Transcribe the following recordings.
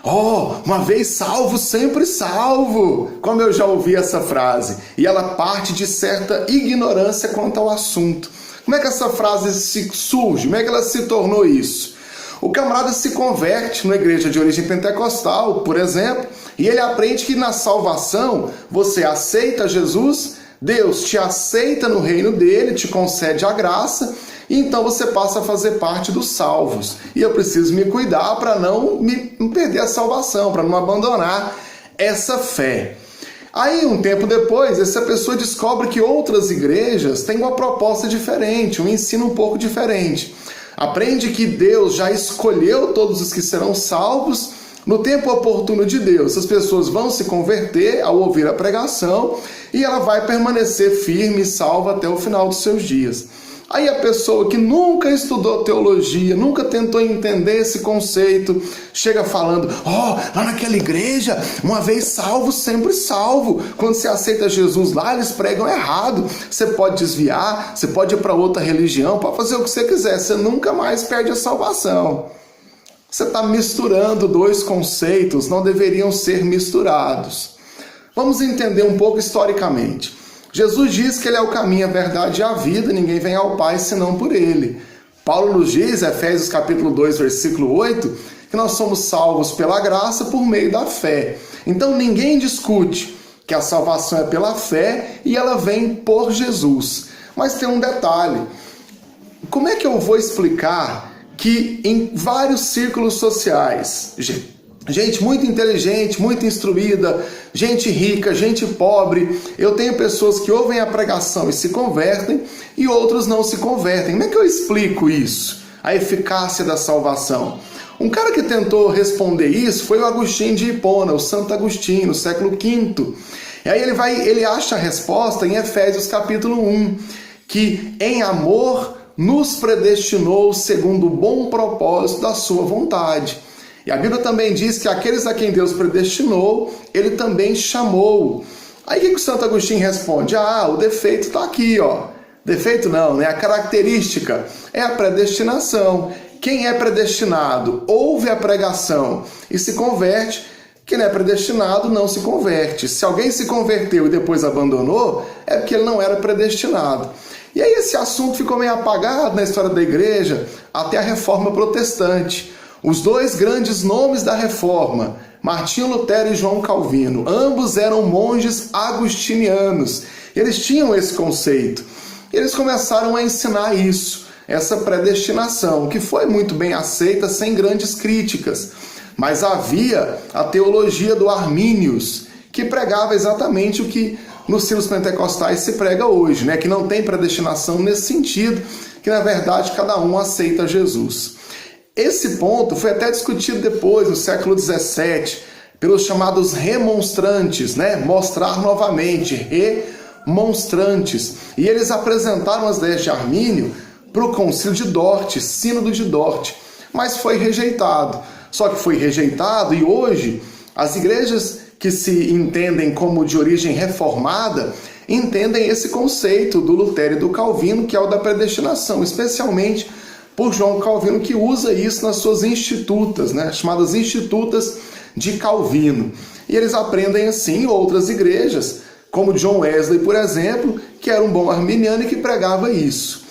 Oh, uma vez salvo, sempre salvo. Como eu já ouvi essa frase. E ela parte de certa ignorância quanto ao assunto. Como é que essa frase surge? Como é que ela se tornou isso? O camarada se converte na igreja de origem pentecostal, por exemplo, e ele aprende que na salvação você aceita Jesus, Deus te aceita no reino dele, te concede a graça, e então você passa a fazer parte dos salvos. E eu preciso me cuidar para não perder a salvação, para não abandonar essa fé. Aí, um tempo depois, essa pessoa descobre que outras igrejas têm uma proposta diferente, um ensino um pouco diferente. Aprende que Deus já escolheu todos os que serão salvos no tempo oportuno de Deus. As pessoas vão se converter ao ouvir a pregação e ela vai permanecer firme e salva até o final dos seus dias. Aí a pessoa que nunca estudou teologia, nunca tentou entender esse conceito, chega falando, lá naquela igreja, uma vez salvo, sempre salvo. Quando você aceita Jesus lá, eles pregam errado. Você pode desviar, você pode ir para outra religião, pode fazer o que você quiser, você nunca mais perde a salvação. Você está misturando dois conceitos, não deveriam ser misturados. Vamos entender um pouco historicamente. Jesus diz que ele é o caminho, a verdade e a vida, ninguém vem ao Pai senão por ele. Paulo nos diz, Efésios capítulo 2, versículo 8, que nós somos salvos pela graça por meio da fé. Então ninguém discute que a salvação é pela fé e ela vem por Jesus. Mas tem um detalhe, como é que eu vou explicar que em vários círculos sociais, gente muito inteligente, muito instruída, gente rica, gente pobre, eu tenho pessoas que ouvem a pregação e se convertem e outros não se convertem. Como é que eu explico isso? A eficácia da salvação. Um cara que tentou responder isso foi o Agostinho de Hipona, o Santo Agostinho, no século V. E aí ele acha a resposta em Efésios capítulo 1, que em amor nos predestinou segundo o bom propósito da sua vontade. E a Bíblia também diz que aqueles a quem Deus predestinou, ele também chamou. Aí o que o Santo Agostinho responde? O defeito está aqui, ó. Defeito não, né? A característica é a predestinação. Quem é predestinado ouve a pregação e se converte. Quem não é predestinado não se converte. Se alguém se converteu e depois abandonou, é porque ele não era predestinado. E aí esse assunto ficou meio apagado na história da igreja até a Reforma Protestante. Os dois grandes nomes da Reforma, Martinho Lutero e João Calvino, ambos eram monges agostinianos. Eles tinham esse conceito. Eles começaram a ensinar isso, essa predestinação, que foi muito bem aceita, sem grandes críticas. Mas havia a teologia do Arminius, que pregava exatamente o que nos círculos pentecostais se prega hoje, né? Que não tem predestinação nesse sentido, que na verdade cada um aceita Jesus. Esse ponto foi até discutido depois, no século XVII, pelos chamados remonstrantes, né? Mostrar novamente, remonstrantes. E eles apresentaram as ideias de Armínio para o concílio de Dort, sínodo de Dort, mas foi rejeitado. Só que foi rejeitado e hoje as igrejas que se entendem como de origem reformada entendem esse conceito do Lutero e do Calvino, que é o da predestinação, especialmente por João Calvino, que usa isso nas suas institutas, né, chamadas institutas de Calvino. E eles aprendem assim em outras igrejas, como John Wesley, por exemplo, que era um bom arminiano e que pregava isso.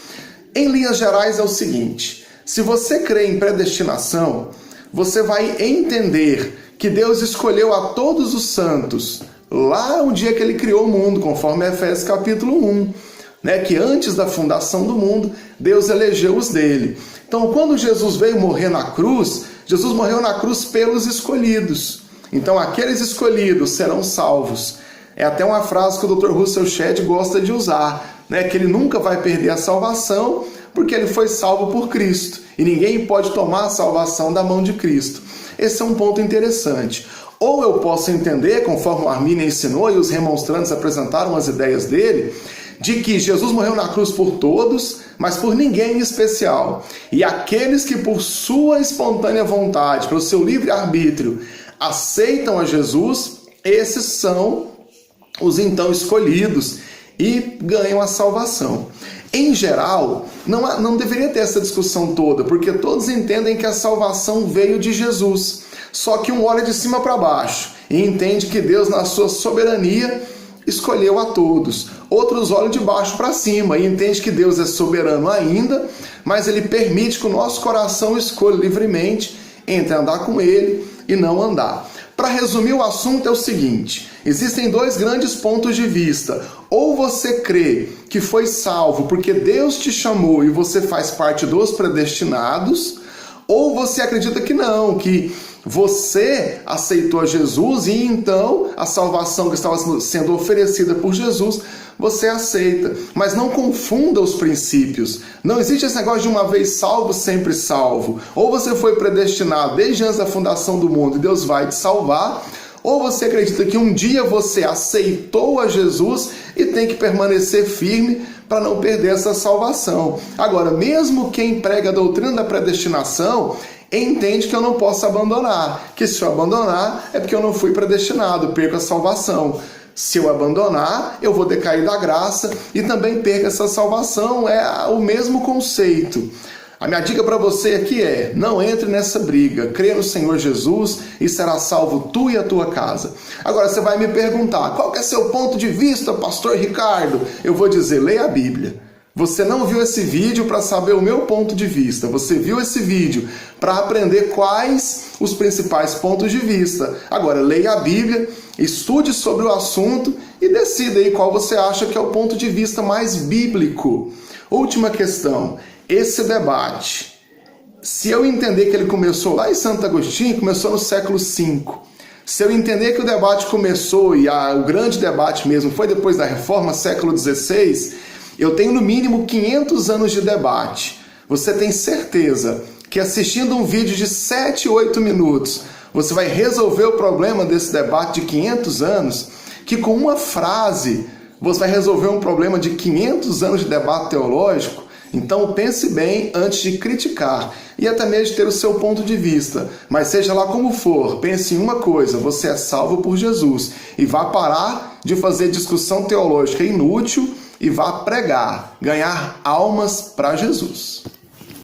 Em linhas gerais é o seguinte, se você crê em predestinação, você vai entender que Deus escolheu a todos os santos lá no dia que ele criou o mundo, conforme Efésios capítulo 1, né, que antes da fundação do mundo, Deus elegeu os dele. Então, quando Jesus veio morrer na cruz, Jesus morreu na cruz pelos escolhidos. Então, aqueles escolhidos serão salvos. É até uma frase que o Dr. Russell Shedd gosta de usar, né, que ele nunca vai perder a salvação, porque ele foi salvo por Cristo. E ninguém pode tomar a salvação da mão de Cristo. Esse é um ponto interessante. Ou eu posso entender, conforme o Armínio ensinou e os remonstrantes apresentaram as ideias dele, de que Jesus morreu na cruz por todos, mas por ninguém em especial. E aqueles que por sua espontânea vontade, pelo seu livre-arbítrio, aceitam a Jesus, esses são os então escolhidos e ganham a salvação. Em geral, não deveria ter essa discussão toda, porque todos entendem que a salvação veio de Jesus. Só que um olha de cima para baixo e entende que Deus, na sua soberania, escolheu a todos. Outros olham de baixo para cima e entende que Deus é soberano ainda, mas Ele permite que o nosso coração escolha livremente entre andar com Ele e não andar. Para resumir o assunto é o seguinte: existem dois grandes pontos de vista. Ou você crê que foi salvo porque Deus te chamou e você faz parte dos predestinados, ou você acredita que não, que você aceitou Jesus e então a salvação que estava sendo oferecida por Jesus, você aceita. Mas não confunda os princípios. Não existe esse negócio de uma vez salvo, sempre salvo. Ou você foi predestinado desde antes da fundação do mundo e Deus vai te salvar, ou você acredita que um dia você aceitou a Jesus e tem que permanecer firme para não perder essa salvação. Agora, mesmo quem prega a doutrina da predestinação, entende que eu não posso abandonar, que se eu abandonar é porque eu não fui predestinado, perco a salvação. Se eu abandonar, eu vou decair da graça e também perco essa salvação. É o mesmo conceito. A minha dica para você aqui é: não entre nessa briga, crê no Senhor Jesus e será salvo tu e a tua casa. Agora você vai me perguntar, qual que é seu ponto de vista, pastor Ricardo? Eu vou dizer, leia a Bíblia. Você não viu esse vídeo para saber o meu ponto de vista, você viu esse vídeo para aprender quais os principais pontos de vista. Agora leia a Bíblia, estude sobre o assunto e decida aí qual você acha que é o ponto de vista mais bíblico. Última questão. Esse debate, se eu entender que ele começou lá em Santo Agostinho, começou no século V, se eu entender que o debate começou e o grande debate mesmo foi depois da Reforma, século XVI, eu tenho no mínimo 500 anos de debate. Você tem certeza que assistindo um vídeo de 7, 8 minutos, você vai resolver o problema desse debate de 500 anos? Que com uma frase você vai resolver um problema de 500 anos de debate teológico? Então pense bem antes de criticar e até mesmo de ter o seu ponto de vista. Mas seja lá como for, pense em uma coisa: você é salvo por Jesus. E vá parar de fazer discussão teológica inútil e vá pregar, ganhar almas para Jesus.